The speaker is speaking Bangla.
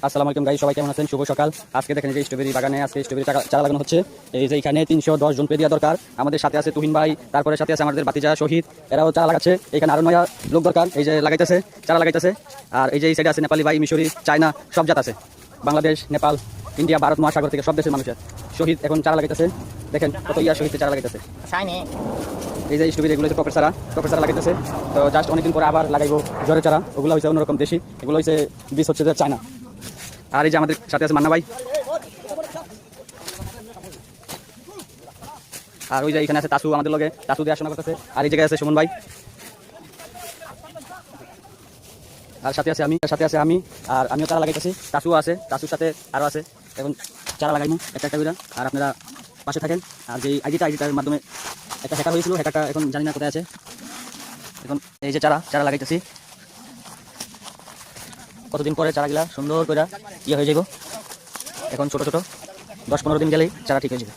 আসসালামু আলাইকুম গাইস, সবাই কেমন আছেন? শুভ সকাল। আজকে দেখেন যে স্ট্রবেরি বাগানে আজকে স্ট্রবেরি চারা লাগানো হচ্ছে। এই যে এখানে 310 জন পেয়ে দেওয়া দরকার। আমাদের সাথে আছে তুহিন ভাই, তারপরে সাথে আছে আমাদের বাতিজা শহীদ, এরাও চারা লাগাচ্ছে। এখানে আরো 9 লোক দরকার, এই যে লাগাইতেছে, চারা লাগাইতেছে। আর এই যে এই সাইডে আছে নেপালি ভাই, মিশরি, চায়না, সব জাত আছে। বাংলাদেশ, নেপাল, ইন্ডিয়া, ভারত মহাসাগর থেকে সব দেশের মানুষের। শহীদ এখন চারা লাগাইতেছে, দেখেন কত শহীদ চারা লাগাইতেছে। এই যে স্ট্রবেরি এগুলো হচ্ছে টপের চারা লাগাইতেছে। তো জাস্ট অনেকদিন পরে আবার লাগাইবো জ্বরের চারা। ওগুলো হচ্ছে অন্যরকম দেশি, এগুলো হচ্ছে বীজ হচ্ছে যে চায়না। আর এই যে আমাদের সাথে আছে মান্না ভাই, আর ওই যে এখানে আছে তাসু, আমাদের লগে তাসু দিয়ে আসনা করতেছে। আর এই জায়গায় আছে সুমন ভাই, আর সাথে আছে আমি আর আমিও চারা লাগাইতেছি। তাসুও আছে, তাসুর সাথে আরও আছে। এখন চারা লাগাইমু একটা একটা করে। আর আপনারা পাশে থাকেন। আর যে আইডিটার মাধ্যমে একটা হ্যাকার হয়েছিল, হ্যাকারটা এখন জানি না কোথায় আছে। এখন এই যে চারা লাগাইতেছি। কতদিন পরে চারাগুলা সুন্দর করে হয়ে যাব। এখন ছোট ছোট 10-15 দিন গেলেই চারা ঠিক হয়ে যাবে।